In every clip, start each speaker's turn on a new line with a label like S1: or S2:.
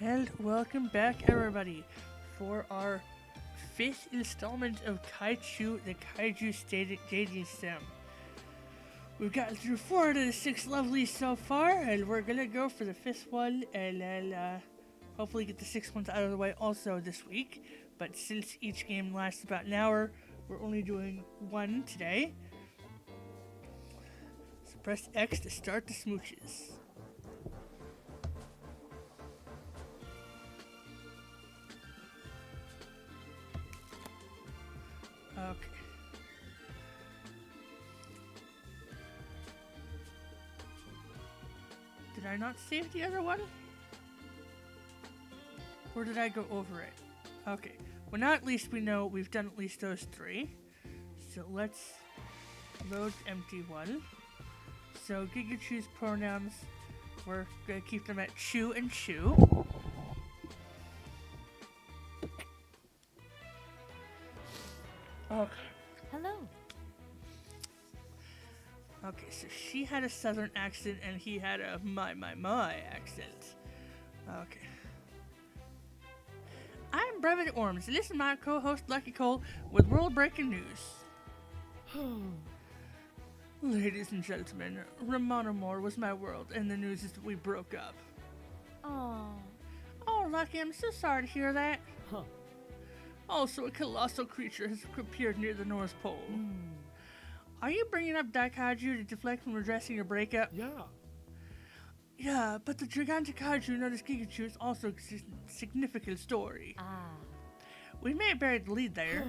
S1: And welcome back, everybody, for our fifth installment of Kaichu, the Kaiju Dating Sim. We've gotten through 4 out of the 6 lovelies so far, and we're gonna go for the fifth one, and then hopefully get the sixth ones out of the way also this week. But since each game lasts about an hour, we're only doing one today. So press X to start the smooches. Okay. Did I not save the other one? Or did I go over it? Okay. Well, now at least we know we've done at least those 3. So let's load empty one. So Gigachu's pronouns, we're going to keep them at chew and chew. Okay.
S2: Hello.
S1: Okay, so she had a southern accent and he had a my accent. Okay. I'm Brevin Orms, and this is my co-host Lucky Cole with world breaking news. Ladies and gentlemen, Ramona Moore was my world, and the news is that we broke up.
S2: Oh.
S1: Oh, Lucky, I'm so sorry to hear that.
S2: Huh.
S1: Also, a colossal creature has appeared near the North Pole. Are you bringing up Kaiju to deflect from addressing your breakup?
S2: Yeah.
S1: Yeah, but the gigantic kaiju known as Gigachu is also a significant story. We may have buried the lead there.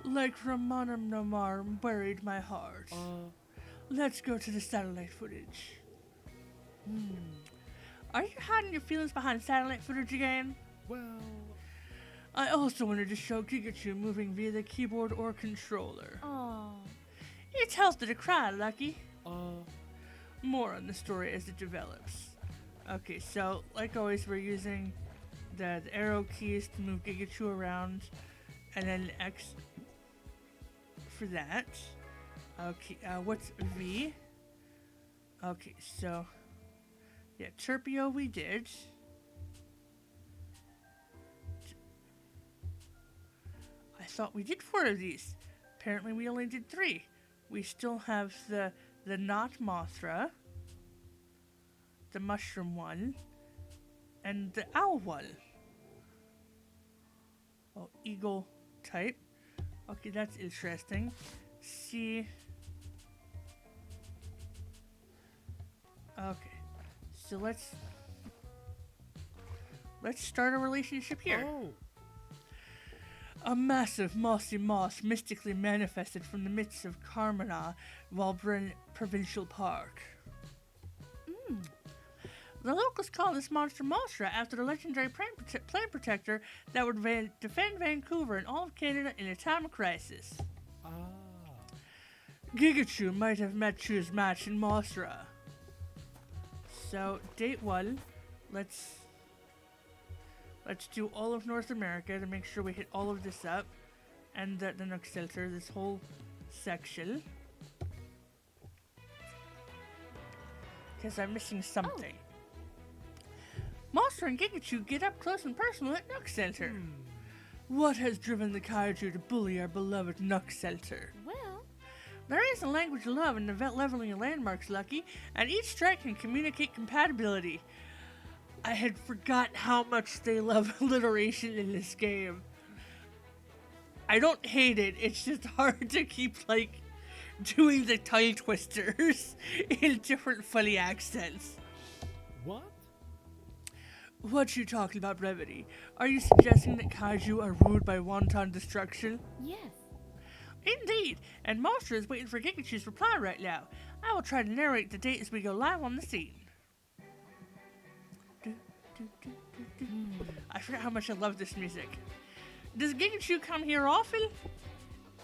S1: Like Ramana Nomar buried my heart. Let's go to the satellite footage. Are you hiding your feelings behind satellite footage again?
S2: Well.
S1: I also wanted to show Gigachu moving via the keyboard or controller.
S2: Oh.
S1: It's healthy to cry, Lucky. More on the story as it develops. Okay, so like always, we're using the arrow keys to move Gigachu around, and then X for that. Okay, what's V? Okay, so yeah, Terpio we did. I thought we did 4 of these. Apparently we only did 3. We still have the not Mossra, the mushroom one, and the owl one. Oh, eagle type. Okay, that's interesting. See. Okay, so let's start a relationship here.
S2: Oh.
S1: A massive mossy moss mystically manifested from the midst of Carmona Valbrin Provincial Park. The locals call this monster Mossra after the legendary plant protector that would defend Vancouver and all of Canada in a time of crisis. Gigachu might have met Chu's match in Mossra. So, date 1, let's do all of North America to make sure we hit all of this up. And the Nook Shelter, this whole section. Because I'm missing something. Mossra and Gigachu get up close and personal at Nook Center. What has driven the Kaiju to bully our beloved Nook Center?
S2: Well.
S1: There is a language of love in the leveling of landmarks, Lucky, and each strike can communicate compatibility. I had forgot how much they love alliteration in this game. I don't hate it, it's just hard to keep, doing the tongue twisters in different funny accents.
S2: What?
S1: What you talking about, brevity? Are you suggesting that Kaiju are ruled by wanton destruction?
S2: Yes.
S1: Indeed, and Mossra is waiting for Gigachu's reply right now. I will try to narrate the date as we go live on the scene. I forgot how much I love this music. Does Gigachu come here often?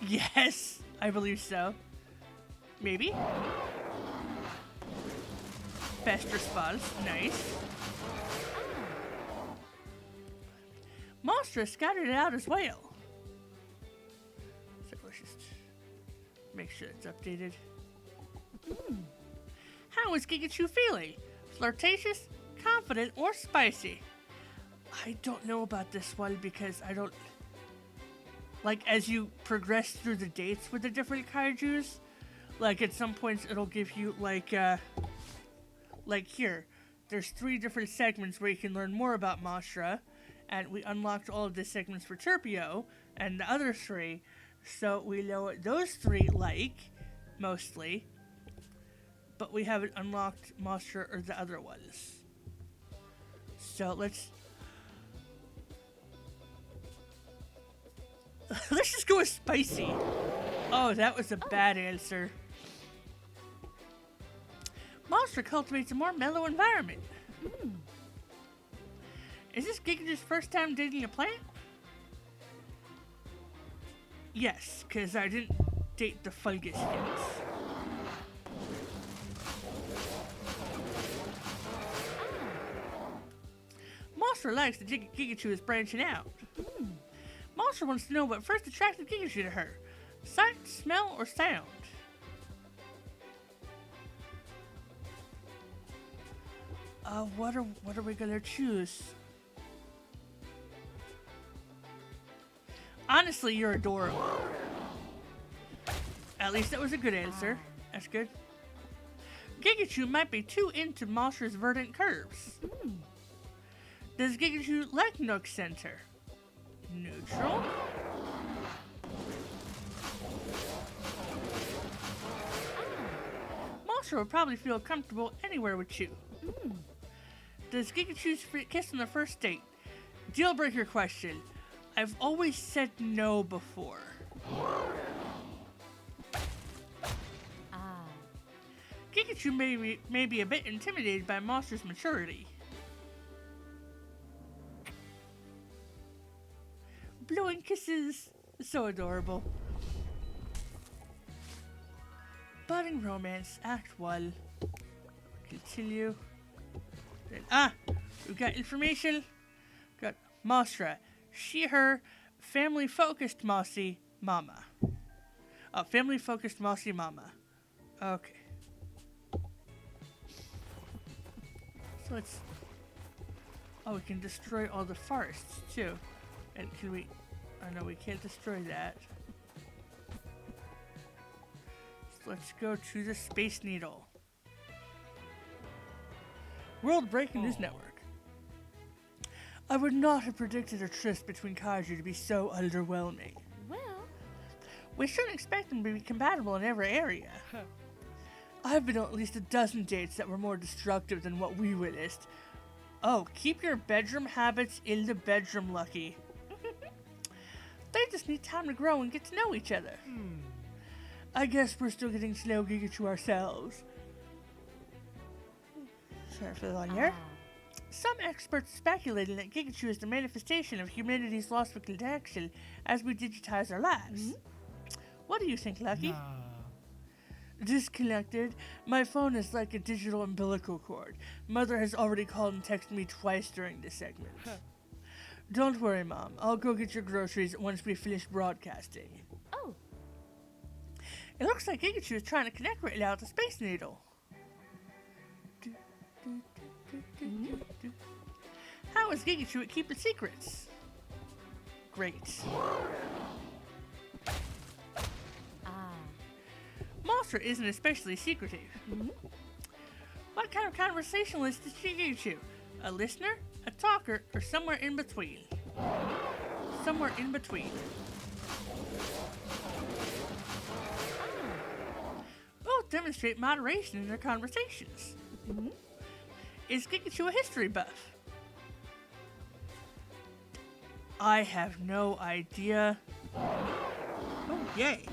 S1: Yes, I believe so. Maybe. Best response, nice. Mossra scattered it out as well. So let's just make sure it's updated. How is Gigachu feeling? Flirtatious? confident, or spicy. I don't know about this one because I don't... Like, as you progress through the dates with the different kaijus, like, at some points it'll give you, like here. There's 3 different segments where you can learn more about Mossra, and we unlocked all of the segments for Turpio, and the other 3, so we know what those 3 like, mostly, but we haven't unlocked Mossra or the other ones. So let's just go with spicy. Oh, that was a bad answer. Mossra cultivates a more mellow environment. Is this Gigachu's first time dating a plant? Yes, because I didn't date the fungus yet. Mossra likes that Gigachu is branching out. Mossra wants to know what first attracted Gigachu to her. Sight, smell, or sound? What are we gonna choose? Honestly, you're adorable. At least that was a good answer. That's good. Gigachu might be too into Mossra's verdant curves. Does Gigachu like Nook Center? Neutral. Mossra would probably feel comfortable anywhere with you. Does Gigachu's kiss on the first date? Deal breaker question. I've always said no before. Gigachu may be a bit intimidated by Mossra's maturity. Blowing kisses. So adorable. Budding romance, Act 1. Continue. Then, we've got information. Got Mossra. She, her, family-focused Mossy Mama. Family-focused Mossy Mama. Okay. So let's... Oh, we can destroy all the forests, too. And can we... Oh, no, we can't destroy that. So let's go to the Space Needle. World Breaking News Network. I would not have predicted a tryst between Kaiju to be so underwhelming.
S2: Well,
S1: we shouldn't expect them to be compatible in every area. I've been on at least a dozen dates that were more destructive than what we witnessed. Oh, keep your bedroom habits in the bedroom, Lucky. They just need time to grow and get to know each other. I guess we're still getting to know Gigachu ourselves. Sorry for the long hair. Some experts speculating that Gigachu is the manifestation of humanity's loss for connection as we digitize our lives. What do you think, Lucky? Disconnected. My phone is like a digital umbilical cord. Mother has already called and texted me twice during this segment. Don't worry, Mom. I'll go get your groceries once we finish broadcasting.
S2: Oh.
S1: It looks like Gigachu is trying to connect right now with the Space Needle. How is Gigachu at keeping secrets? Great. Mossra isn't especially secretive. What kind of conversationalist is Gigachu? A listener, a talker, or somewhere in between? Somewhere in between. Both demonstrate moderation in their conversations. Is Gigachu a history buff? I have no idea. Oh, yay.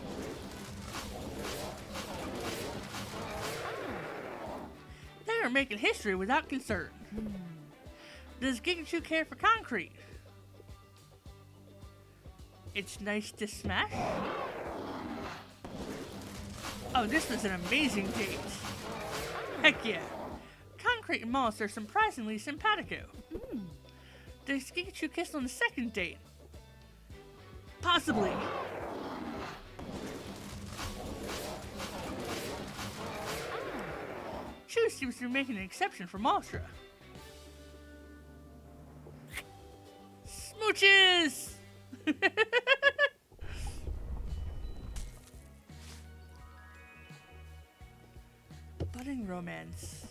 S1: They are making history without concern. Does Gigachu care for concrete? It's nice to smash. Oh, this was an amazing date. Heck yeah. Concrete and Moss are surprisingly simpatico. Does Gigachu kiss on the second date? Possibly. Chu seems to be making an exception for Mossra. Smooches! Budding romance.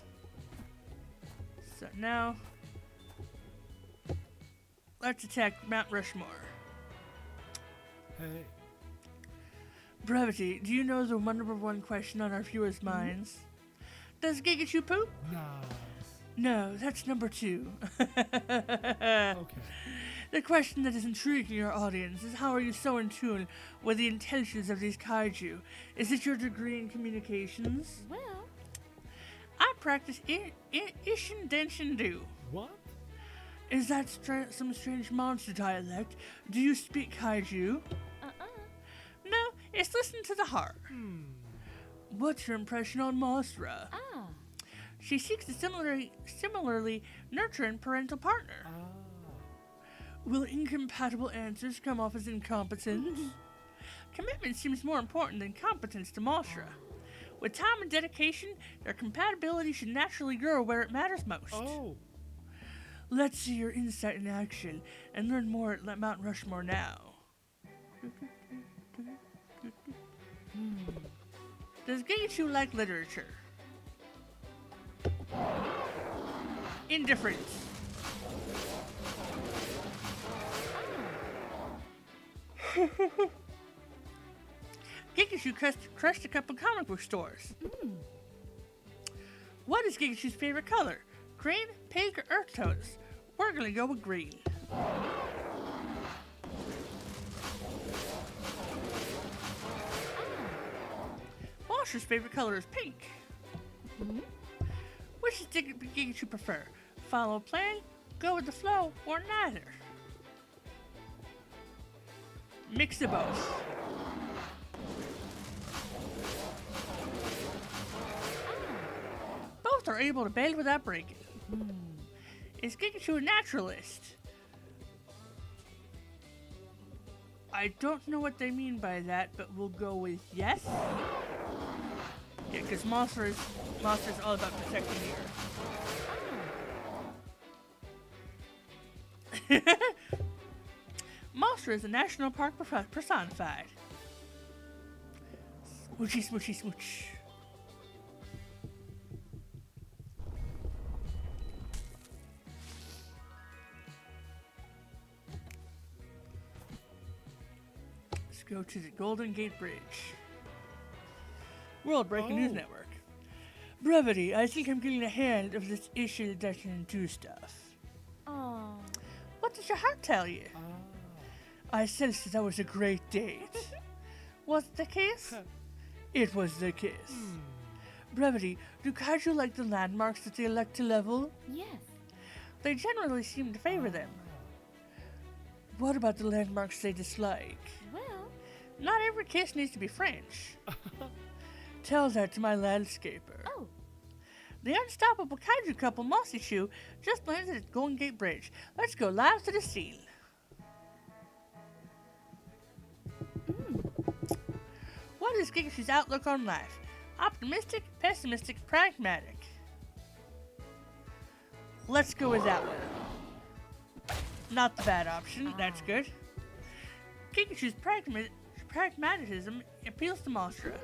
S1: So now, let's attack Mount Rushmore.
S2: Hey.
S1: Brevity, do you know the number one question on our viewers' minds? Does Gigachu poop?
S2: Nah.
S1: No, that's number 2.
S2: Okay.
S1: The question that is intriguing our audience is how are you so in tune with the intelligence of these kaiju? Is it your degree in communications?
S2: Well.
S1: I practice Ishin Denshin Do.
S2: What?
S1: Is that some strange monster dialect? Do you speak kaiju? No, it's listen to the heart. What's your impression on Mossra?
S2: Ah.
S1: She seeks a similarly nurturing parental partner.
S2: Ah.
S1: Will incompatible answers come off as incompetence? Commitment seems more important than competence to Mossra. With time and dedication, their compatibility should naturally grow where it matters most.
S2: Oh.
S1: Let's see your insight in action and learn more at Mount Rushmore now. Does Kaichu like literature? Indifference. Kaichu crushed a couple comic book stores. What is Kaichu's favorite color? Green, pink, or earth tones? We're gonna go with green. Mossra's favorite color is pink. Which does Kaichu prefer? Follow plan, go with the flow, or neither? Mix of both. Both are able to bend without breaking. Is Kaichu a naturalist? I don't know what they mean by that, but we'll go with yes. Yeah, because Mossra is all about protecting the earth. Mossra is a national park personified. Smoochy, smoochy, smooch. Let's go to the Golden Gate Bridge. World Breaking News Network. Brevity, I think I'm getting a hand of this issue Denshin 2 stuff.
S2: Oh.
S1: What does your heart tell you? I sensed that was a great date. Was it the case? It was the case. Brevity, do kaiju like the landmarks that they elect to level?
S2: Yes.
S1: They generally seem to favor them. What about the landmarks they dislike?
S2: Well.
S1: Not every kiss needs to be French. Tell that to my landscaper.
S2: Oh.
S1: The unstoppable kaiju couple Mossra just landed at Golden Gate Bridge. Let's go live to the scene. What is Gigachu's outlook on life? Optimistic, pessimistic, pragmatic? Let's go with that one. Not the bad option, that's good. Gigachu's pragmatism appeals to Mossra.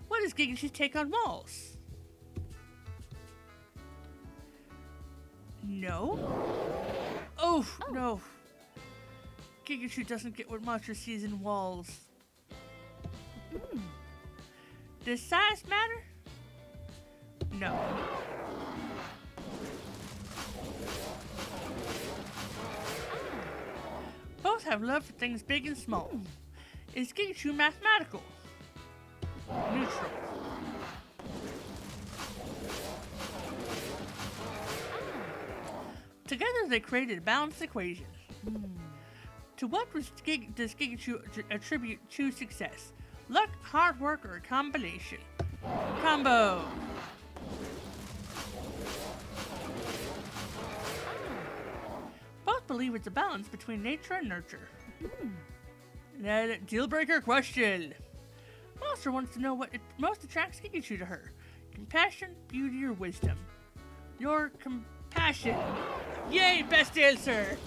S1: What is Gigachu's take on walls? No. Oh, no. Gigachu doesn't get what Mossra sees in walls. Does size matter? No. Both have love for things big and small. Is Kaichu mathematical? Neutral. Together they created a balanced equation. To what does Kaichu attribute true success? Luck, hard work, or a combination? Combo! Both believe it's a balance between nature and nurture. Then, deal breaker question. Mossra wants to know what most attracts Kaichu to her. Compassion, beauty, or wisdom? Your compassion. Yay, best answer!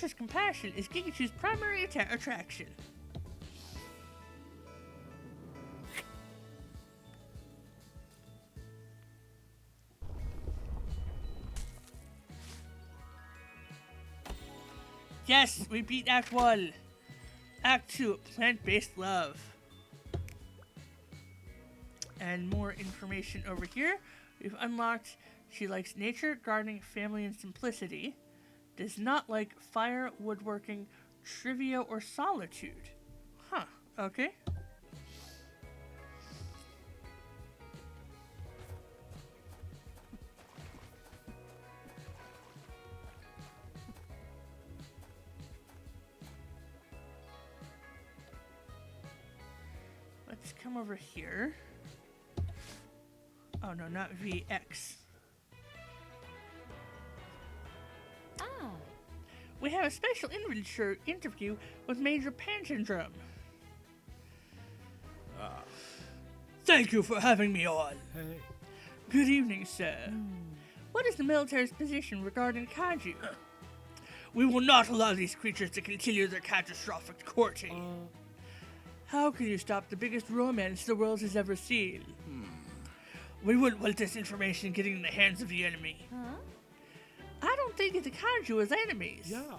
S1: Mossra's compassion is Gigachu's primary attraction. Yes, we beat Act 1. Act 2, plant-based love. And more information over here. We've unlocked, she likes nature, gardening, family, and simplicity. Does not like fire, woodworking, trivia, or solitude. Huh, okay. Let's come over here. Oh no, not VX.
S2: Ah.
S1: We have a special interview with Major Pansyndrome. Thank you for having me on.
S3: Hey.
S1: Good evening, sir. What is the military's position regarding Kaiju? We will not allow these creatures to continue their catastrophic courting. How can you stop the biggest romance the world has ever seen? We wouldn't want this information getting in the hands of the enemy.
S2: Huh?
S1: I don't think the Kaiju is enemies.
S3: Yeah.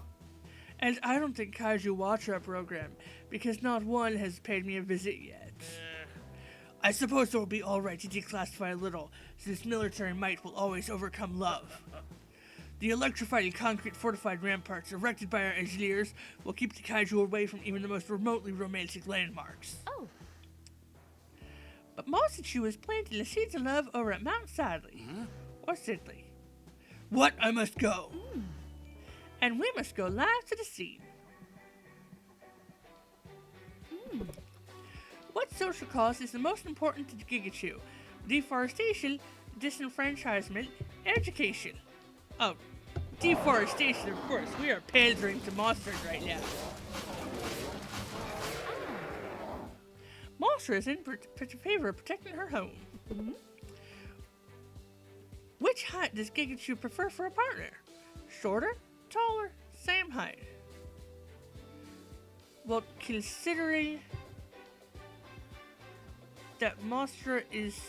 S1: And I don't think Kaiju watch our program, because not one has paid me a visit yet. I suppose it will be alright to declassify a little, since military might will always overcome love. The electrified and concrete fortified ramparts erected by our engineers will keep the Kaiju away from even the most remotely romantic landmarks.
S2: Oh.
S1: But Mossra is planting the seeds of love over at Mount Sadley. Or Sidley. What? I must go. And we must go live to the scene. What social cause is the most important to Gigachu? Deforestation, disenfranchisement, education. Oh, deforestation, of course. We are pandering to monsters right now. Mossra is in favor of protecting her home. Which height does Gigachu prefer for a partner? Shorter, taller, same height? Well, considering that Mossra is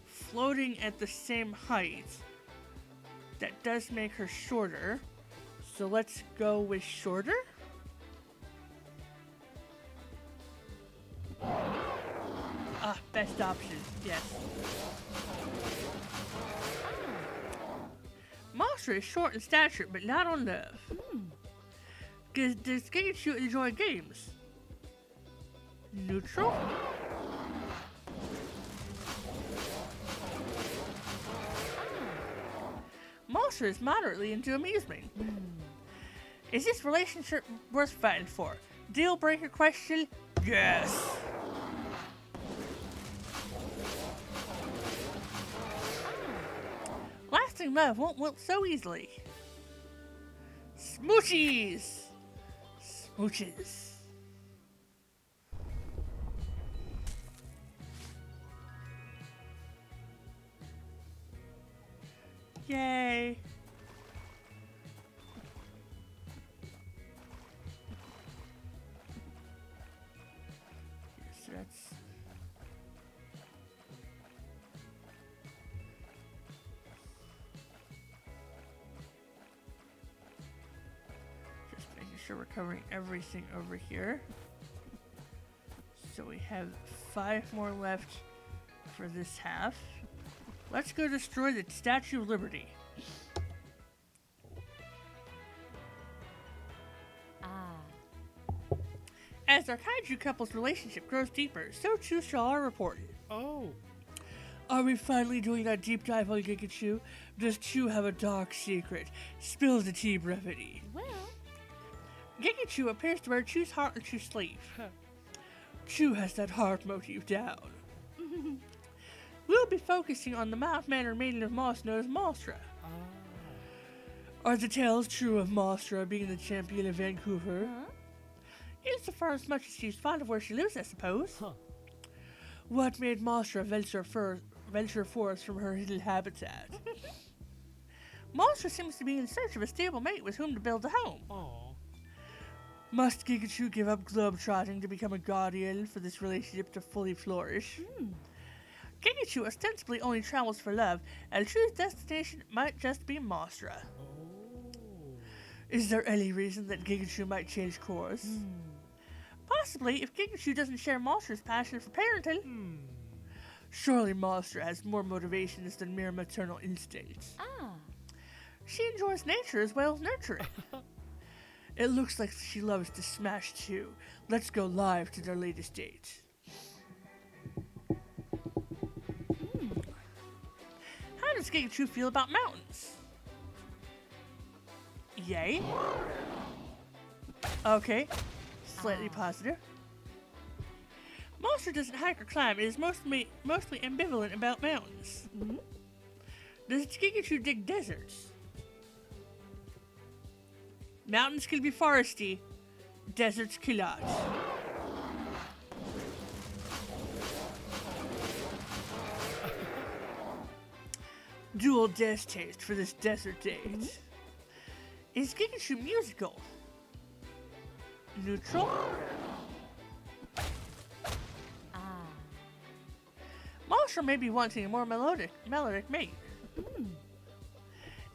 S1: floating at the same height, that does make her shorter. So let's go with shorter. Ah, best option, yes. Mossra is short in stature, but not on love. Does Kaiju enjoy games? Neutral? Mossra is moderately into amusement. Is this relationship worth fighting for? Deal breaker question? Yes. Lasting love won't wilt so easily. Smoochies! Smooches. Yay! So that's just making sure we're covering everything over here. So we have 5 more left for this half. Let's go destroy the Statue of Liberty. As our Kaiju couple's relationship grows deeper, so too shall our report.
S3: Oh.
S1: Are we finally doing that deep dive on Gigachu? Does Chu have a dark secret? Spill the tea, brevity.
S2: Well.
S1: Gigachu appears to wear Chu's heart on Chu's sleeve. Chu has that heart motif down. We'll be focusing on the mild-mannered maiden of Moss known as Mossra. Are the tales true of Mossra being the champion of Vancouver? Insofar as much as she's fond of where she lives, I suppose. What made Mossra venture forth from her hidden habitat? Mossra seems to be in search of a stable mate with whom to build a home.
S3: Aw.
S1: Must Kaichu give up globetrotting to become a guardian for this relationship to fully flourish? Kaichu ostensibly only travels for love, and true destination might just be Mossra.
S3: Oh.
S1: Is there any reason that Kaichu might change course? Possibly if Kaichu doesn't share Mossra's passion for parenting. Surely Mossra has more motivations than mere maternal instincts.
S2: Ah.
S1: She enjoys nature as well as nurturing. It looks like she loves to smash too. Let's go live to their latest date. How does Kaichu feel about mountains? Yay. Okay. Slightly positive. Mossra doesn't hike or climb. It is mostly ambivalent about mountains. Does Kaichu dig deserts? Mountains can be foresty. Deserts cannot. Dual distaste for this desert date. Is Kaichu musical? Neutral?
S2: Ah.
S1: Mossra may be wanting a more melodic mate.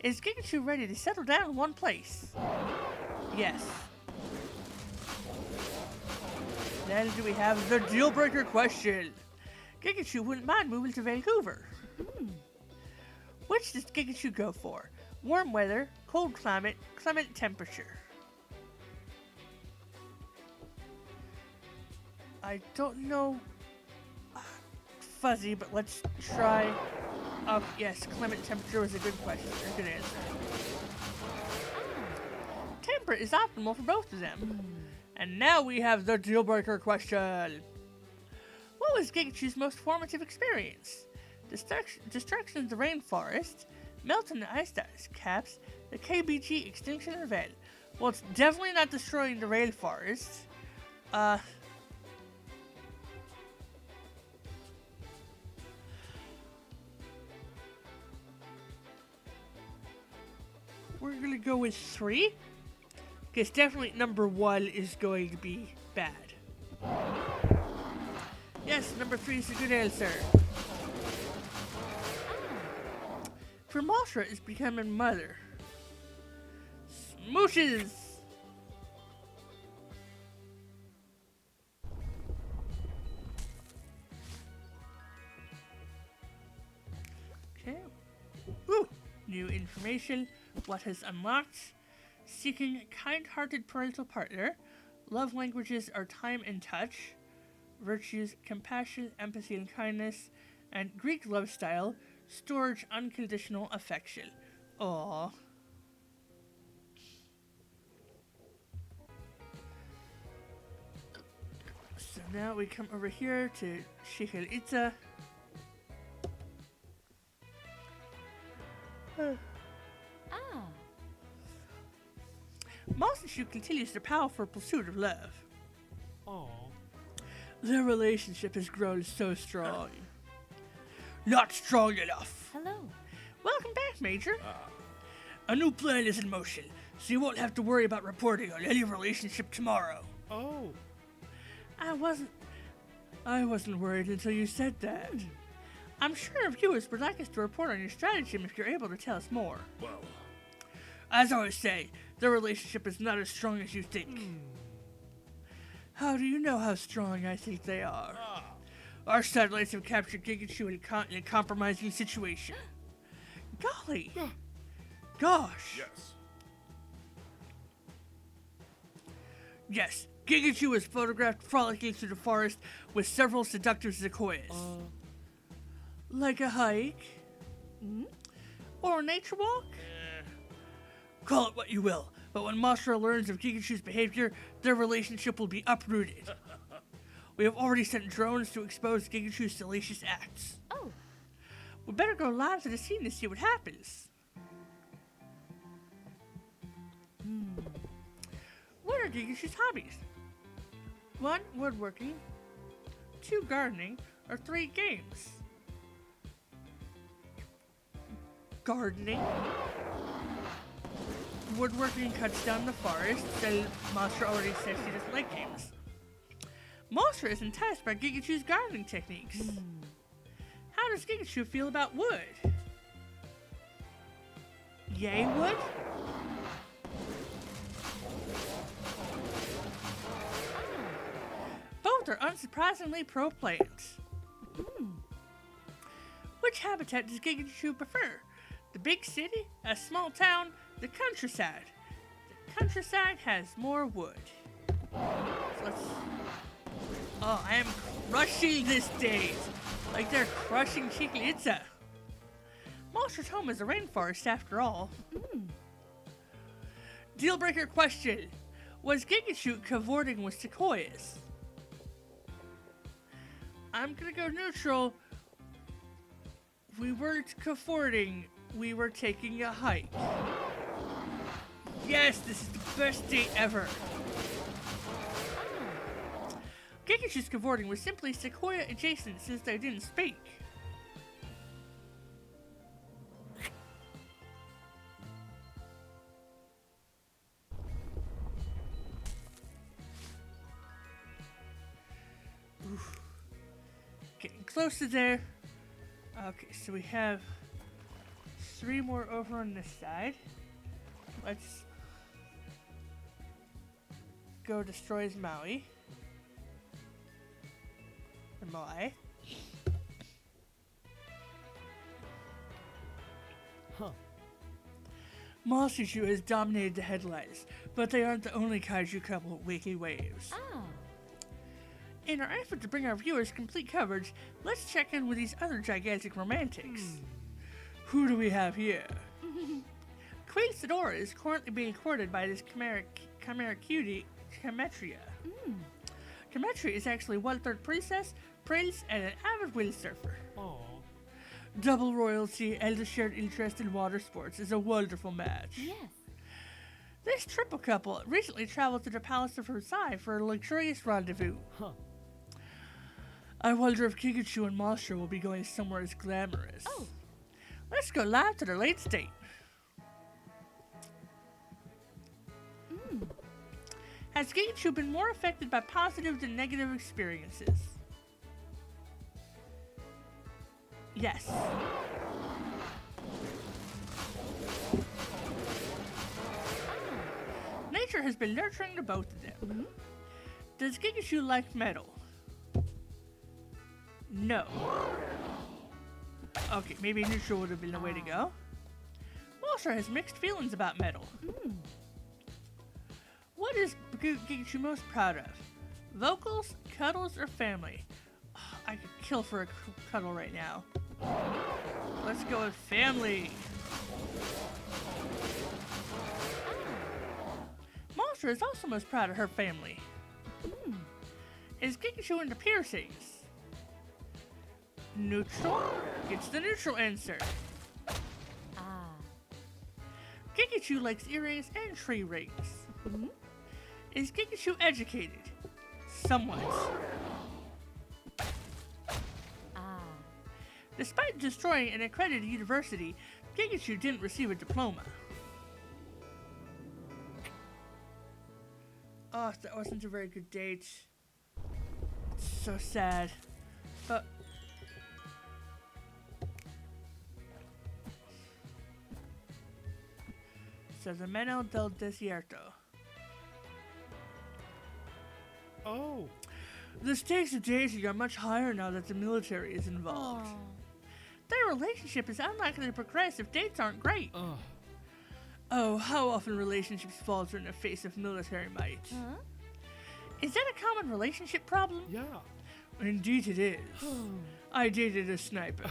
S1: Is Kaichu ready to settle down in one place? Yes. Then do we have the deal breaker question? Kaichu wouldn't mind moving to Vancouver. Which does Kaichu go for? Warm weather, cold climate, clement temperature. I don't know. Fuzzy, but let's try. Oh, yes, clement temperature was a good question. A good answer. Temperate is optimal for both of them. And now we have the deal breaker question. What was Kaichu's most formative experience? Destruction of the rainforest, melting the ice caps, the KBG extinction event. Well, it's definitely not destroying the rainforest. We're gonna go with 3. Because definitely number 1 is going to be bad. Yes, number 3 is a good answer. For Mossra is becoming mother. Smooches! Okay. Woo! New information. What has unlocked? Seeking a kind-hearted parental partner. Love languages are time and touch. Virtues, compassion, empathy, and kindness. And Greek love style, storage, unconditional affection. Aww. So now we come over here to Shikharitza.
S2: Ah.
S1: Mossra continues their powerful pursuit of love.
S3: Aw.
S1: Their relationship has grown so strong. Not strong enough.
S2: Hello.
S1: Welcome back, Major. A new plan is in motion, so you won't have to worry about reporting on any relationship tomorrow.
S3: Oh.
S1: I wasn't worried until you said that. I'm sure our viewers would like us to report on your stratagem if you're able to tell us more.
S3: Well.
S1: As I always say, their relationship is not as strong as you think. How do you know how strong I think they are? Our satellites have captured Kaichu in a compromising situation. Golly! Gosh!
S3: Yes.
S1: Yes, Kaichu was photographed frolicking through the forest with several seductive sequoias. Like a hike? Or a nature walk? Call it what you will, but when Mossra learns of Kaichu's behavior, their relationship will be uprooted. We have already sent drones to expose Kaichu's salacious acts.
S2: Oh.
S1: We better go live to the scene to see what happens. What are Kaichu's hobbies? 1, woodworking. 2, gardening. Or 3, games. Gardening. woodworking cuts down the forest, so Mossra already says she doesn't like games. Mossra is enticed by Gigachu's gardening techniques. How does Gigachu feel about wood? Yay wood? Both are unsurprisingly pro-plants. Which habitat does Gigachu prefer? The big city, a small town, the countryside? The countryside has more wood. So let's... Oh, I am crushing this date. Like they're crushing Chiclitza. Mossra's home is a rainforest after all. Deal-breaker question. Was Gigachu cavorting with sequoias? I'm gonna go neutral. We weren't cavorting. We were taking a hike. Yes, this is the best date ever. Gigachu's cavorting was simply sequoia adjacent since they didn't speak. Oof. Getting close to there. Okay, so we have 3 more over on this side. Let's go destroy his Maui. Or Moai.
S3: Huh.
S1: Mossra has dominated the headlines, but they aren't the only kaiju couple with weekly waves.
S2: Oh.
S1: In our effort to bring our viewers complete coverage, let's check in with these other gigantic romantics. Who do we have here? Queen Sidora is currently being courted by this chimera cutie, Chimetria. Chimetria is actually 1/3 princess, prince, and an avid windsurfer.
S3: Aw.
S1: Double royalty and a shared interest in water sports is a wonderful match.
S2: Yes.
S1: This triple couple recently traveled to the Palace of Versailles for a luxurious rendezvous.
S3: Huh.
S1: I wonder if Gigachu and Mossra will be going somewhere as glamorous.
S2: Oh.
S1: Let's go live to their late state. Has Gigachu been more affected by positive than negative experiences? Yes. Nature has been nurturing the both of them. Does Gigachu like metal? No. Okay, maybe neutral would have been the way to go. Mossra has mixed feelings about metal. What is Gigachu most proud of? Vocals, cuddles, or family? Oh, I could kill for a cuddle right now. Let's go with family. Mossra is also most proud of her family. Is Gigachu into piercings? Neutral? Gets the neutral answer.
S2: Ah.
S1: Gigachu likes earrings and tree rings. Is Gigachu educated? Somewhat.
S2: Ah.
S1: Despite destroying an accredited university, Gigachu didn't receive a diploma. Oh, that wasn't a very good date. It's so sad. But... So the Meno del Desierto.
S3: Oh.
S1: The stakes of dating are much higher now that the military is involved.
S2: Oh.
S1: Their relationship is unlikely to progress if dates aren't great.
S3: Ugh.
S1: Oh, how often relationships falter in the face of military might.
S2: Huh?
S1: Is that a common relationship problem?
S3: Yeah.
S1: Indeed it is. I dated a sniper.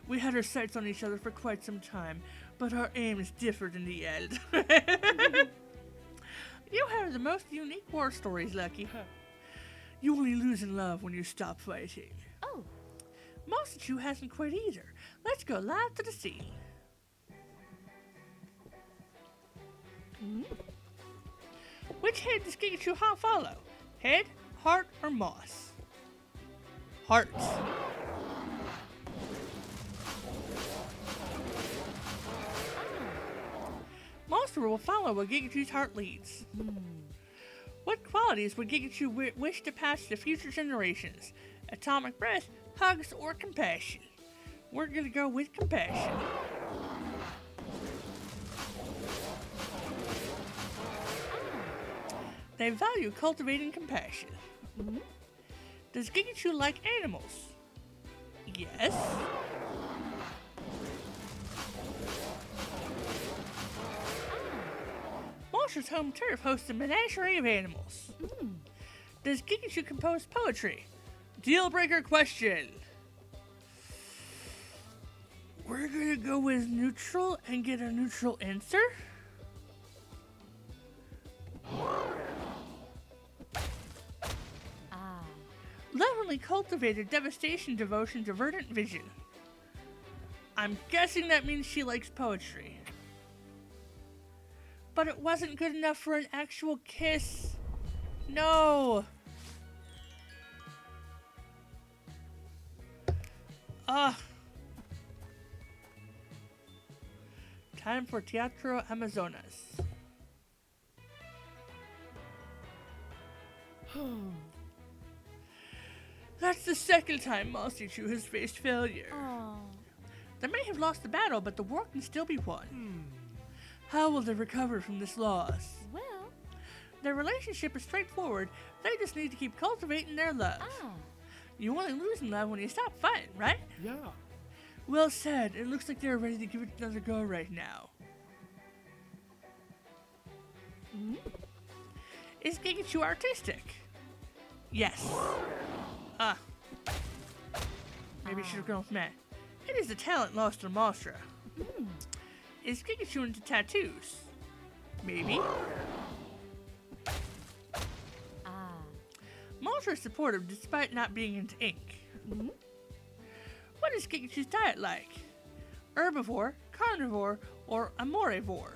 S1: We had our sights on each other for quite some time, but our aims differed in the end. You have the most unique war stories, Lucky. You only lose in love when you stop fighting.
S2: Oh.
S1: Mossra hasn't quite either. Let's go live to the sea. Which head does Gigachu follow? Head, heart, or moss? Heart. Mossra will follow where Gigachu's heart leads. What qualities would Gigachu wish to pass to future generations? Atomic breath, hugs, or compassion? We're gonna go with compassion. They value cultivating compassion. Does Gigachu like animals? Yes. Mossra's home turf hosts a menagerie of animals. Does Gigachu compose poetry? Deal breaker question. We're gonna go with neutral and get a neutral answer. Lovingly cultivated devastation, devotion to verdant vision. I'm guessing that means she likes poetry. But it wasn't good enough for an actual kiss. No. Time for Teatro Amazonas. That's the second time Kaichu has faced failure. They may have lost the battle, but the war can still be won. How will they recover from this loss?
S2: Well,
S1: Their relationship is straightforward. They just need to keep cultivating their love. You only lose in love when you stop fighting, right?
S3: Yeah.
S1: Well said. It looks like they're ready to give it another go right now. Is Gigachu artistic? Yes. Maybe I should have gone with Matt. It is a talent lost to Mossra. Is Gigachu into tattoos? Maybe. Mossra is supportive despite not being into ink. What is Gigachu's diet like? Herbivore, carnivore, or amorivore?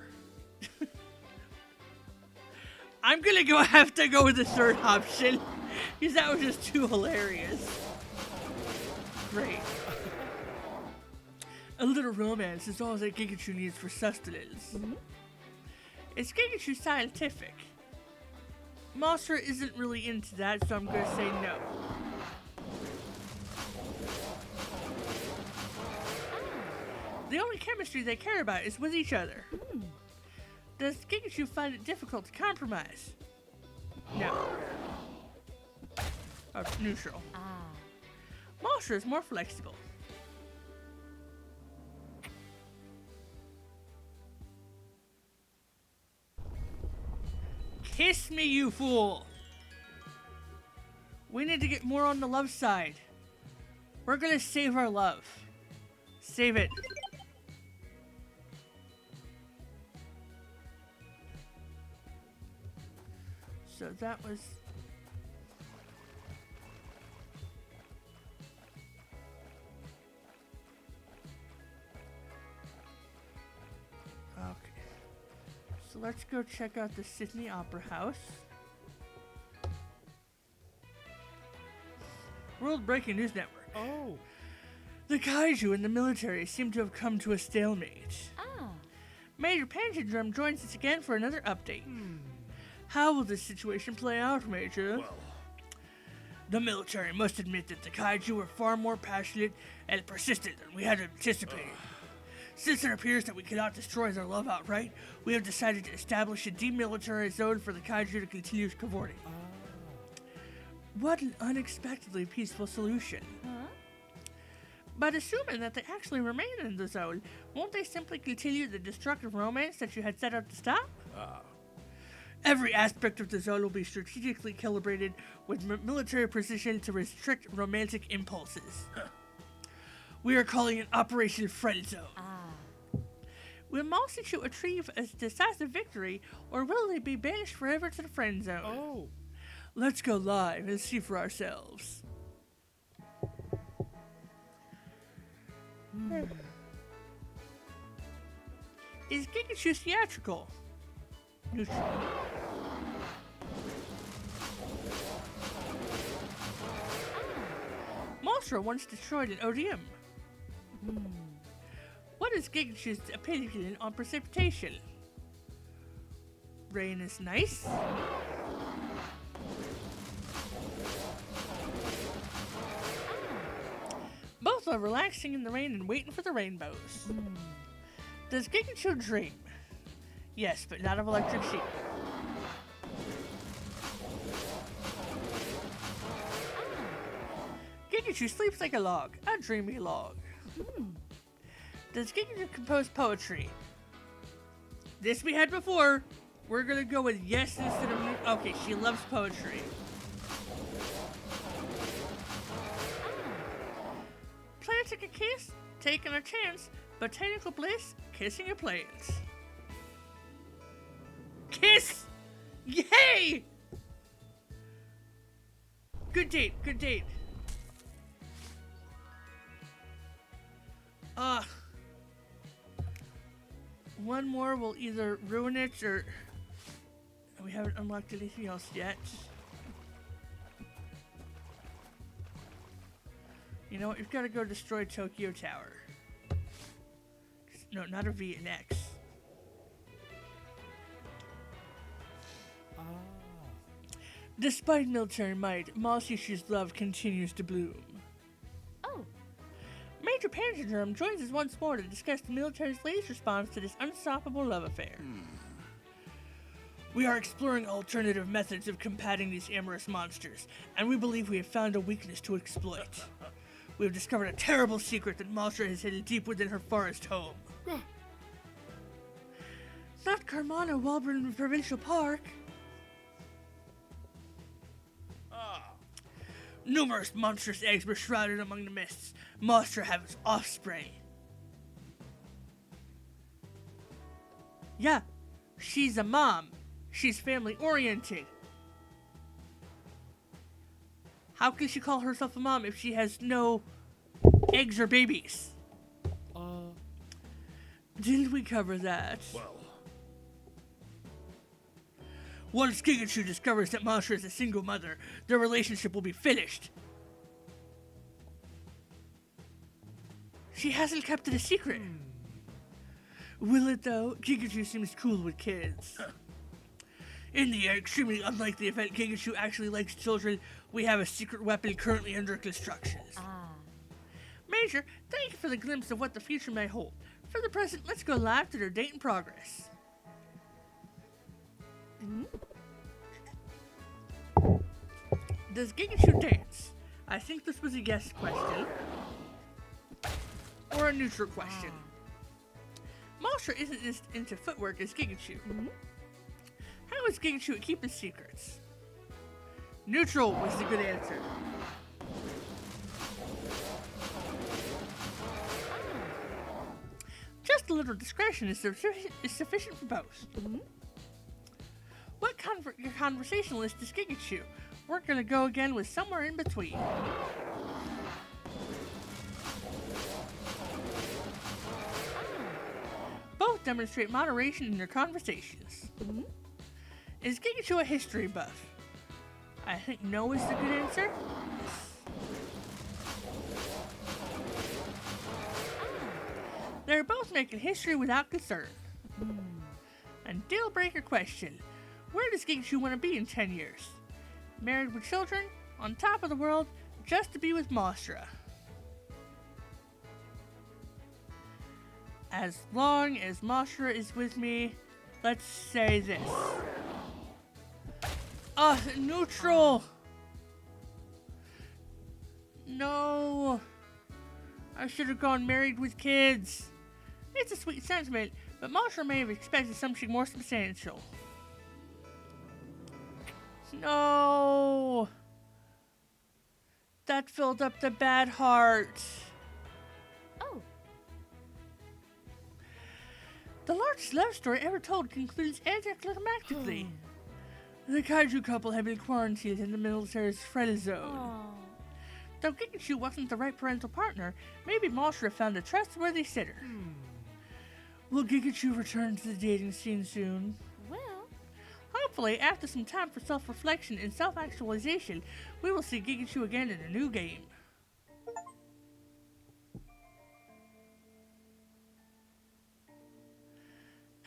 S1: I'm gonna have to go with the third option, because that was just too hilarious. Great. A little romance is all that Gigachu needs for sustenance. Is Gigachu scientific? Mossra isn't really into that, so I'm gonna say no. The only chemistry they care about is with each other. Does Gigachu find it difficult to compromise? No. Oh, neutral. Mossra is more flexible. Kiss me, you fool! We need to get more on the love side. We're gonna save our love. Save it. So that was... Okay. So let's go check out the Sydney Opera House. World Breaking News Network.
S3: Oh.
S1: The Kaiju and the military seem to have come to a stalemate. Major Panjandrum joins us again for another update. How will this situation play out, Major?
S4: Well,
S1: The military must admit that the Kaiju were far more passionate and persistent than we had anticipated. Since it appears that we cannot destroy their love outright, we have decided to establish a demilitarized zone for the Kaiju to continue cavorting. What an unexpectedly peaceful solution. But assuming that they actually remain in the zone, won't they simply continue the destructive romance that you had set out to stop? Every aspect of the zone will be strategically calibrated with military precision to restrict romantic impulses. We are calling it Operation Friend Zone. Will Mossra achieve a decisive victory, or will they be banished forever to the Friend Zone?
S3: Oh.
S1: Let's go live and see for ourselves. Is Gigachu theatrical? Neutral. Mossra once destroyed an ODM. What is Gigachu's opinion on precipitation? Rain is nice. Both are relaxing in the rain and waiting for the rainbows. Does Kaichu dream? Yes, but not of electric sheep. Kaichu sleeps like a log, a dreamy log. Does Kaichu compose poetry? This we had before. We're gonna go with yes instead of no. Okay, she loves poetry. Planting a kiss, taking a chance, botanical bliss, kissing a plant. Kiss! Yay! Good date, good date. One more will either ruin it or we haven't unlocked anything else yet. You know what? We've got to go destroy Tokyo Tower. No, not a V, an X. Despite military might, Mossra's love continues to bloom.
S2: Oh.
S1: Major Panzergerm joins us once more to discuss the military's latest response to this unstoppable love affair. We are exploring alternative methods of combating these amorous monsters, and we believe we have found a weakness to exploit. We have discovered a terrible secret that Mossra has hidden deep within her forest home. Not Carmana Walburn Provincial Park. Numerous monstrous eggs were shrouded among the mists. Mossra has its offspring. Yeah, she's a mom. She's family-oriented. How can she call herself a mom if she has no eggs or babies? Didn't we cover that?
S3: Well.
S1: Once Kaichu discovers that Mossra is a single mother, their relationship will be finished. She hasn't kept it a secret. Will it though? Kaichu seems cool with kids. In the extremely unlikely event Kaichu actually likes children, we have a secret weapon currently under construction. Major, thank you for the glimpse of what the future may hold. For the present, let's go live to their date in progress. Does Kaichu dance? I think this was a yes question. Or a neutral question. Mossra isn't as into footwork as Kaichu. How is Kaichu at keeping secrets? Neutral was the good answer. Just a little discretion is sufficient for both. What conversationalist is Kaichu? We're gonna go again with somewhere in between. Both demonstrate moderation in their conversations. Is Kaichu a history buff? I think no is the good answer. They're both making history without concern. And deal breaker question. Where does Kaichu want to be in 10 years? Married with children, on top of the world, just to be with Mossra. As long as Mossra is with me, let's say this. Neutral! No! I should have gone married with kids. It's a sweet sentiment, but Mossra may have expected something more substantial. No! That filled up the bad heart.
S2: Oh.
S1: The largest love story ever told concludes anticlimactically. The Kaiju couple had been quarantined in the military's friend zone. Though Kaichu wasn't the right parental partner, maybe Mossra found a trustworthy sitter. Will Kaichu return to the dating scene soon?
S2: Well.
S1: Hopefully, after some time for self-reflection and self-actualization, we will see Kaichu again in a new game.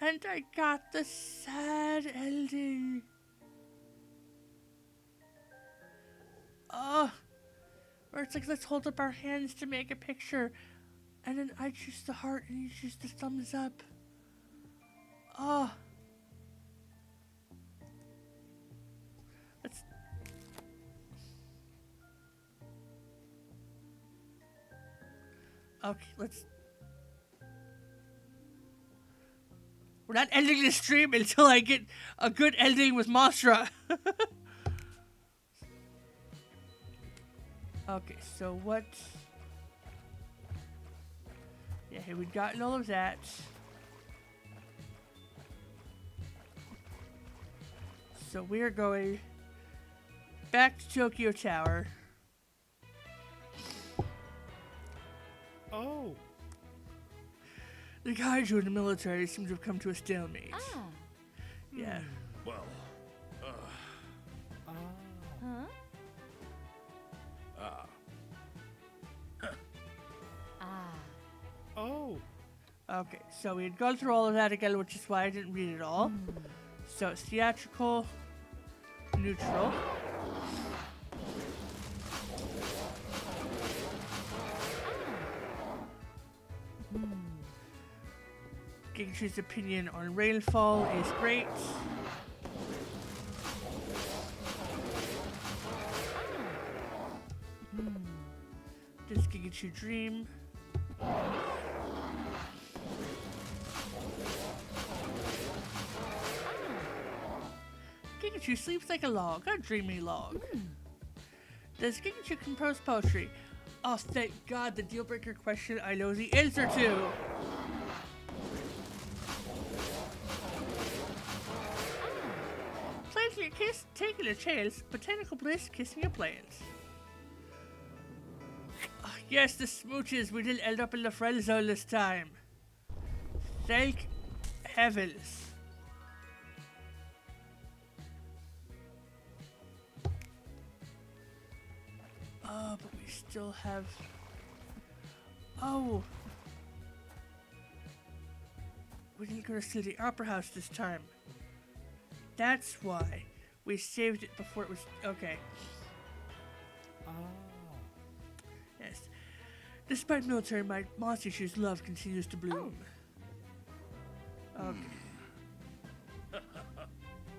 S1: And I got the sad ending. Where it's like, let's hold up our hands to make a picture. And then I choose the heart and you choose the thumbs up. Let's... Okay, let's... We're not ending this stream until I get a good ending with Mossra. Okay, so what... Yeah, hey, we've gotten all of that. So we're going back to Tokyo Tower.
S3: Oh.
S1: The Kaiju and the military seem to have come to a stalemate.
S2: Ah.
S1: Yeah.
S4: Well,
S2: Huh? Ah.
S3: Oh.
S1: Okay, so we had gone through all of that again, which is why I didn't read it all. So it's theatrical, neutral. Kaichu's opinion on rainfall is great. Does Kaichu dream? Kaichu sleeps like a log, a dreamy log. Does Kaichu compose poetry? Oh, thank God, the deal breaker question I know the answer to. Planting a kiss, taking a chance, botanical bliss, kissing a plant. Yes, the smooches, we didn't end up in the friend zone this time. Thank heavens. But we still have... Oh! We didn't go to see the Opera House this time. That's why. We saved it before it was... Okay. Yes. Despite military might, Mossra's love continues to bloom. Okay.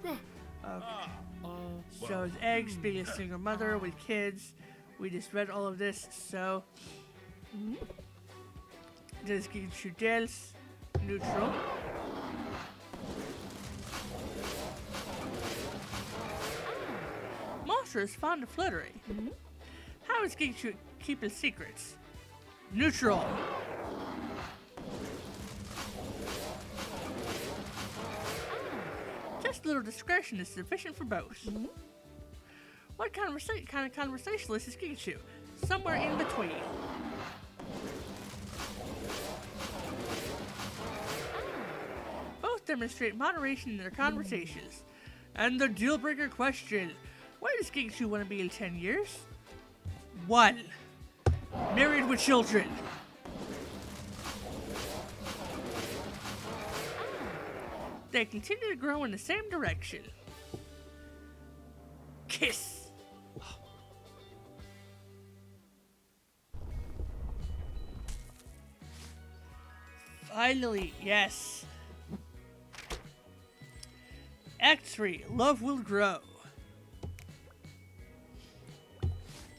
S1: Okay. So his eggs being a single mother with kids. We just read all of this, so... Does Kaichu dance? Neutral. Mossra is fond of flattery. How is Kaichu keeping secrets? Neutral. Just a little discretion is sufficient for both. What kind of conversationalist is Kaichu? Somewhere in between. Both demonstrate moderation in their conversations. And the deal breaker question: where does Kaichu want to be in 10 years? 1. Married with children. They continue to grow in the same direction. Kiss. Finally, yes. Act 3, Love Will Grow.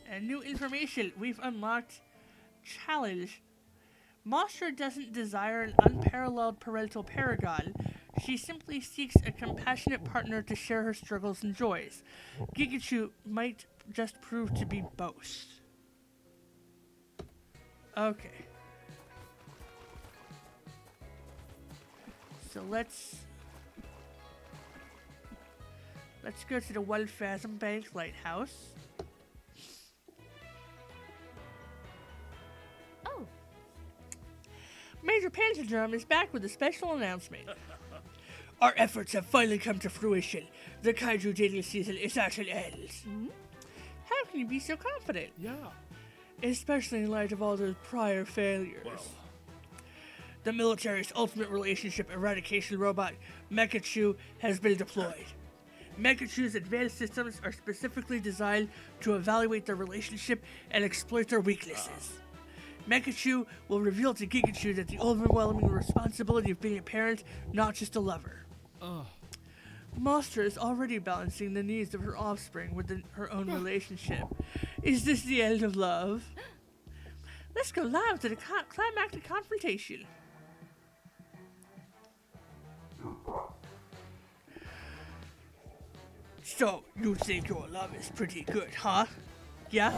S1: And new information, we've unlocked challenge. Mossra doesn't desire an unparalleled parental paragon. She simply seeks a compassionate partner to share her struggles and joys. Kaichu might just prove to be both. Okay. So let's go to the One Fathom Bank Lighthouse.
S2: Oh.
S1: Major Panzerdrum is back with a special announcement. Our efforts have finally come to fruition. The Kaiju dating season is at an end. How can you be so confident?
S3: Yeah.
S1: Especially in light of all those prior failures.
S4: well.
S1: The military's ultimate relationship eradication robot, Kaichu, has been deployed. Kaichu's advanced systems are specifically designed to evaluate their relationship and exploit their weaknesses. Kaichu will reveal to Gigachu that the overwhelming responsibility of being a parent, not just a lover. Mossra is already balancing the needs of her offspring with her own relationship. Is this the end of love? Let's go live to the climactic confrontation. So, you think your love is pretty good, huh? Yeah?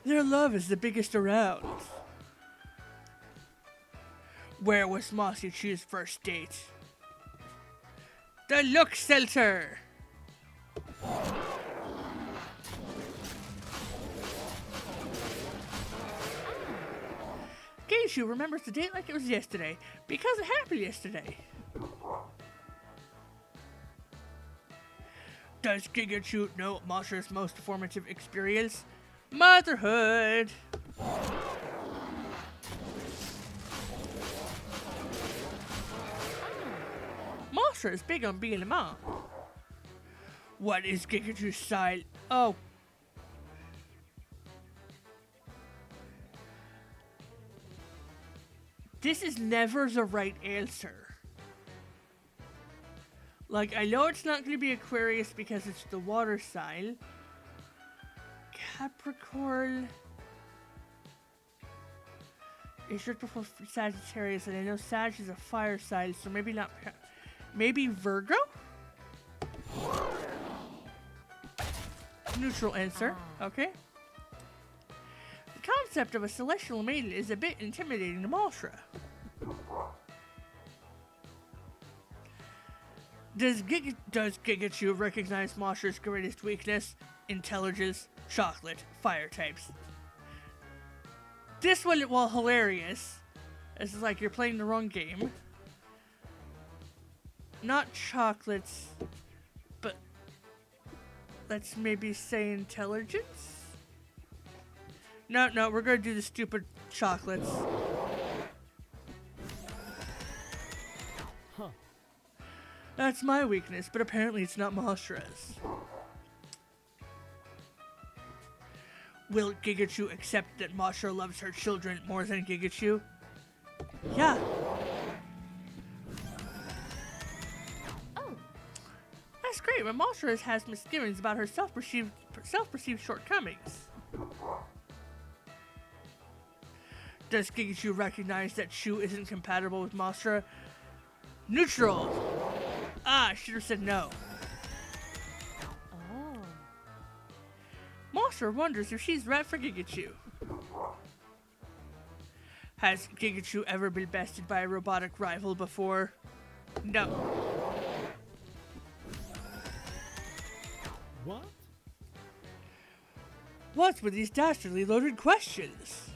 S1: Their love is the biggest around. Where was Mossra's first date? The Look Center! Kaichu remembers the date like it was yesterday, because it happened yesterday. Does Gigachu know Mossra's most formative experience? Motherhood! Mossra is big on being a mom. What is Gigachu's side? Oh. This is never the right answer. Like, I know it's not going to be Aquarius because it's the water sign. Capricorn is just before Sagittarius, and I know Sag is a fire sign, so maybe not. Maybe Virgo? Neutral answer. Okay. The concept of a celestial maiden is a bit intimidating to Mossra. Does Gigachu recognize Mossra's greatest weakness? Intelligence, chocolate, fire types. This one, while hilarious, this is like you're playing the wrong game. Not chocolates, but let's maybe say intelligence? No, we're gonna do the stupid chocolates.
S3: Huh.
S1: That's my weakness, but apparently it's not Mossra's. Will Gigachu accept that Mossra loves her children more than Gigachu? Yeah.
S2: Oh.
S1: That's great, but Mossra has misgivings about her self-perceived shortcomings. Does Gigachu recognize that Chu isn't compatible with Mossra? Neutral! I should have said no.
S2: Oh.
S1: Mossra wonders if she's right for Gigachu. Has Gigachu ever been bested by a robotic rival before? No.
S3: What?
S1: What's with these dastardly loaded questions?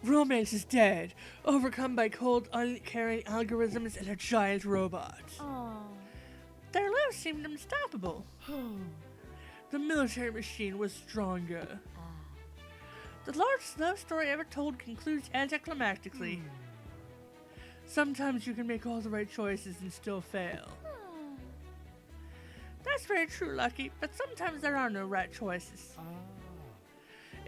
S1: Romance is dead, overcome by cold, uncaring algorithms and a giant robot.
S2: Oh.
S1: Their lives seemed unstoppable. The military machine was stronger. The largest love story ever told concludes anticlimactically. Sometimes you can make all the right choices and still fail. That's very true, Lucky, but sometimes there are no right choices.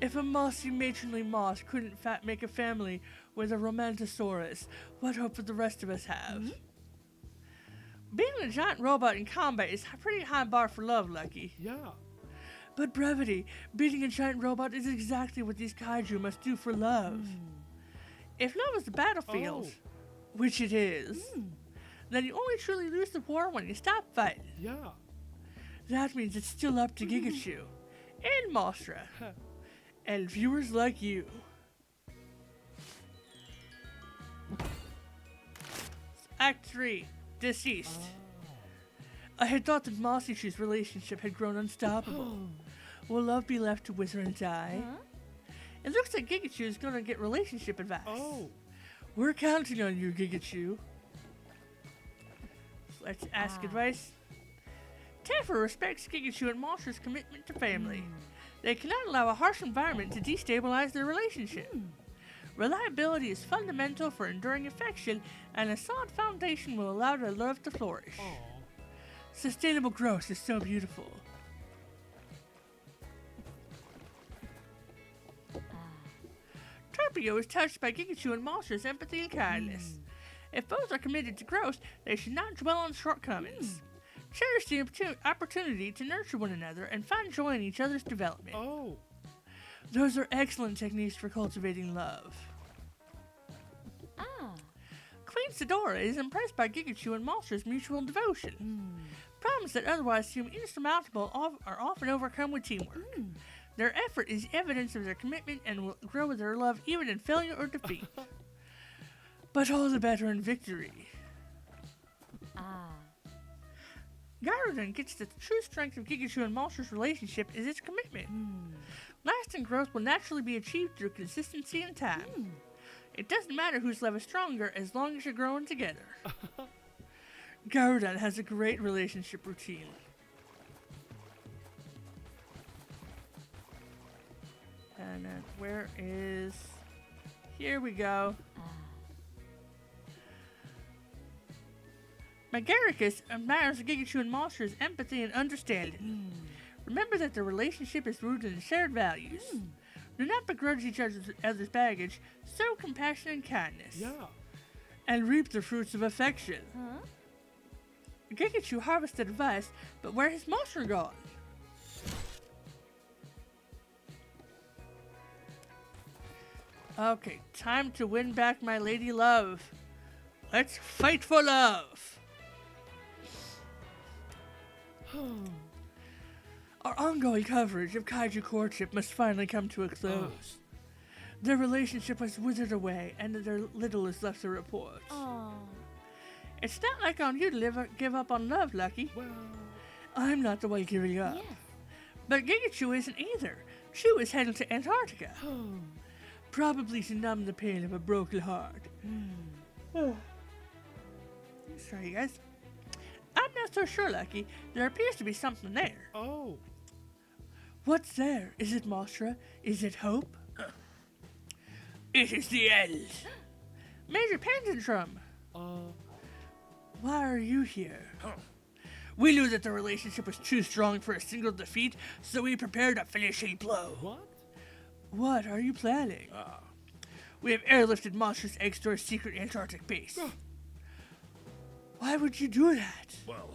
S1: If a mossy matronly moss couldn't make a family with a romantosaurus, what hope would the rest of us have? Being a giant robot in combat is a pretty high bar for love, Lucky.
S3: Yeah.
S1: But brevity, beating a giant robot is exactly what these kaiju must do for love. If love is the battlefield, which it is, then you only truly lose the war when you stop fighting.
S3: Yeah.
S1: That means it's still up to Gigachu and Mossra and viewers like you. Act 3, Deceased. I had thought that Mossra's relationship had grown unstoppable. Will love be left to wither and die? It looks like Gigachu is going to get relationship advice. We're counting on you, Gigachu. Let's ask advice. Teffer respects Gigachu and Mossra's commitment to family. They cannot allow a harsh environment to destabilize their relationship. Reliability is fundamental for enduring affection, and a solid foundation will allow their love to flourish.
S3: Aw.
S1: Sustainable growth is so beautiful. Torpio is touched by Gigachu and Mossra's empathy and kindness. If both are committed to growth, they should not dwell on shortcomings. Cherish the opportunity to nurture one another and find joy in each other's development.
S3: Oh.
S1: Those are excellent techniques for cultivating love.
S2: Ah.
S1: Queen Sidora is impressed by Gigachu and Mossra's mutual devotion. Problems that otherwise seem insurmountable are often overcome with teamwork. Their effort is evidence of their commitment and will grow with their love even in failure or defeat. But all the better in victory.
S2: Ah.
S1: Garudon gets that the true strength of Gigachu and Mossra's relationship is its commitment. Lasting growth will naturally be achieved through consistency and time. It doesn't matter whose love is stronger as long as you're growing together. Garudon has a great relationship routine. And then where is... Here we go. Megaricus admires Gigachu and Mossra's empathy and understanding. Remember that their relationship is rooted in shared values. Do not begrudge each other's baggage, show compassion and kindness.
S3: Yeah.
S1: And reap the fruits of affection.
S2: Huh?
S1: Gigachu harvested advice, but where has Mossra gone? Okay, time to win back my lady love. Let's fight for love. Our ongoing coverage of Kaiju courtship must finally come to a close. Their relationship has withered away, and there little is left to report.
S2: Oh.
S1: It's not like on you to give up on love, Lucky.
S3: Well.
S1: I'm not the one giving up.
S2: Yes.
S1: But Gigachu isn't either. Chu is heading to Antarctica. Probably to numb the pain of a broken heart. Sorry, guys. I'm not so sure, Lucky. There appears to be something there.
S3: Oh.
S1: What's there? Is it Mossra? Is it hope? It is the end. Major Pendantrum. Why are you here? We knew that the relationship was too strong for a single defeat, so we prepared a finishing blow.
S3: What?
S1: What are you planning? We have airlifted Mossra's eggs to our secret Antarctic base. Why would you do that?
S3: Well.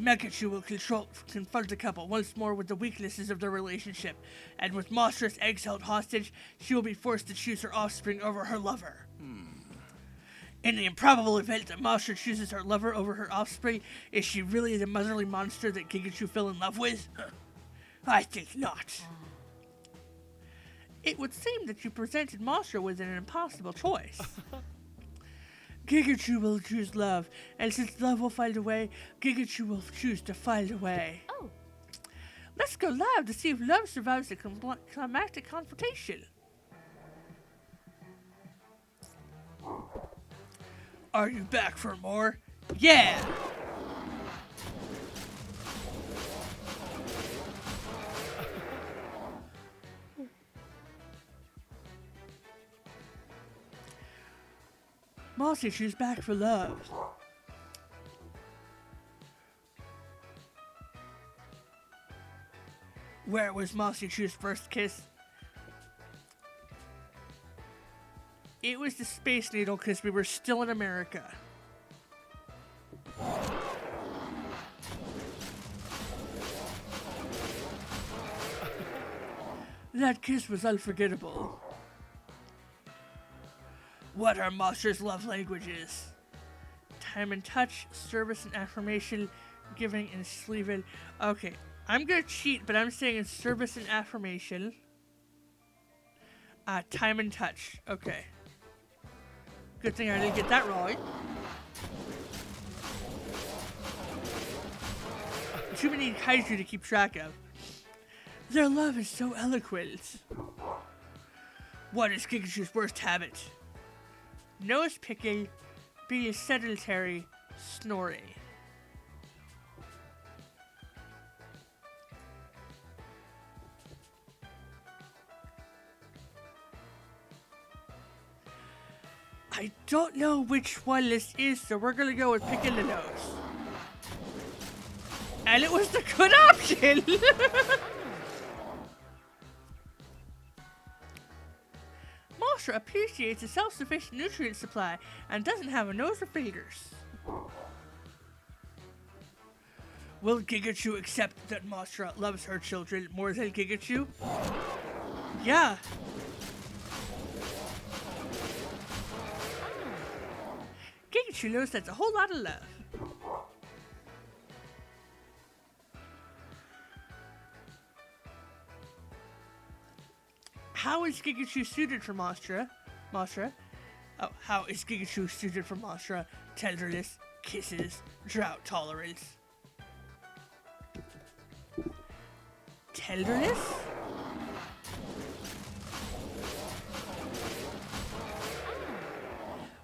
S1: Mekachu will confront the couple once more with the weaknesses of their relationship, and with Mossra's eggs held hostage, she will be forced to choose her offspring over her lover. In the improbable event that Mossra chooses her lover over her offspring, is she really the motherly monster that Gigachu fell in love with? I think not. It would seem that you presented Mossra with an impossible choice. Gigachu will choose love, and since love will find a way, Gigachu will choose to find a way.
S2: Oh.
S1: Let's go live to see if love survives the climactic confrontation. Are you back for more? Yeah! Mossy, she's back for love. Where was Mossy Chu's first kiss? It was the Space Needle because we were still in America. That kiss was unforgettable. What are Mossra's love languages? Time and touch, service and affirmation, giving and sleeving. Okay, I'm gonna cheat, but I'm saying it's service and affirmation. Time and touch. Okay. Good thing I didn't get that wrong. Too many Kaiju to keep track of. Their love is so eloquent. What is Gigachu's worst habit? nose picking, being sedentary, snoring. I don't know which one this is, so we're gonna go with picking the nose. And it was the good option! Mossra appreciates a self-sufficient nutrient supply and doesn't have a nose or fingers. Will Gigachu accept that Mossra loves her children more than Gigachu? Yeah. Gigachu knows that's a whole lot of love. How is Gigachu suited for Mossra? Oh, how is Gigachu suited for Mossra? Tenderness, kisses, drought tolerance. Tenderness?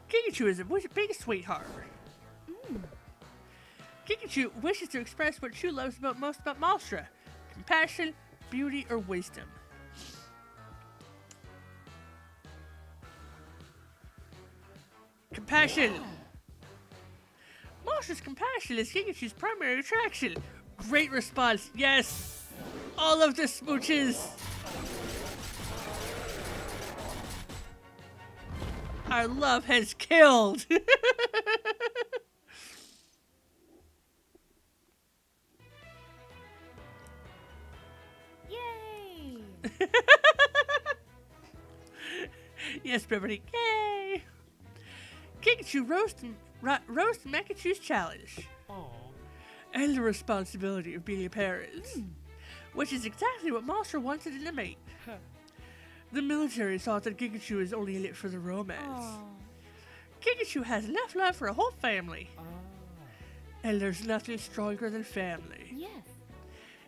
S1: Gigachu is a big sweetheart. Gigachu wishes to express what she loves most about Mossra: compassion, beauty, or wisdom. Compassion. Mossra's compassion is Gigachu's primary attraction. Great response. Yes. All of the smooches. Our love has killed.
S2: Yay!
S1: Yes, everybody. Yay. Gigachu rose to Makachu's challenge.
S3: Aw.
S1: And the responsibility of being a parent. Which is exactly what Mossra wanted in a mate. The military thought that Gigachu is only lit for the romance.
S2: Aw.
S1: Gigachu has enough love for a whole family.
S3: Ah.
S1: And there's nothing stronger than family.
S2: Yes.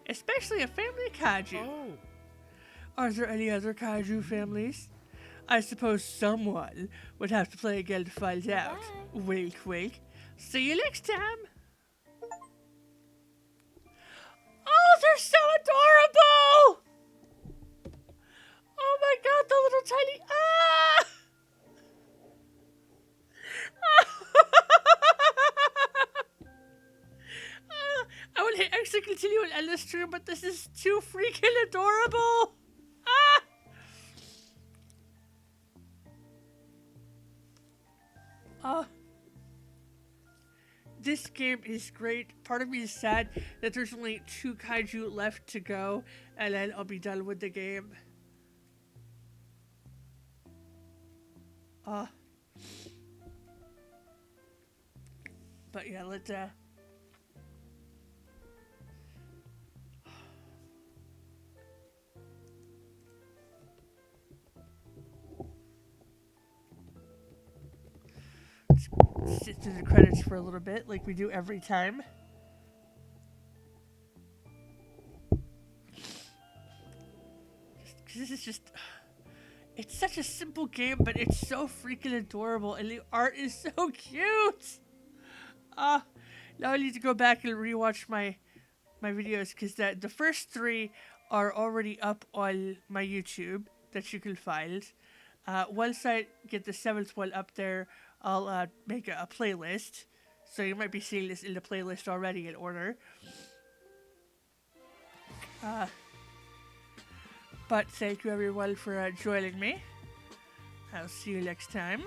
S1: Especially a family of Kaiju.
S3: Oh.
S1: Are there any other Kaiju families? I suppose someone would have to play again to find out.
S2: Bye.
S1: Wink, wink. See you next time. Oh, they're so adorable! Oh my god, the little tiny... Ah! I would hit extra continue and end the stream, but this is too freaking adorable! Ah! This game is great. Part of me is sad that there's only 2 Kaiju left to go, and then I'll be done with the game. But yeah, let's sit through the credits for a little bit, like we do every time. This is just... It's such a simple game, but it's so freaking adorable, and the art is so cute! Now I need to go back and rewatch my videos, because the first 3 are already up on my YouTube that you can find. Once I get the 7th one up there, I'll make a playlist. So you might be seeing this in the playlist already in order. But thank you everyone for joining me. I'll see you next time.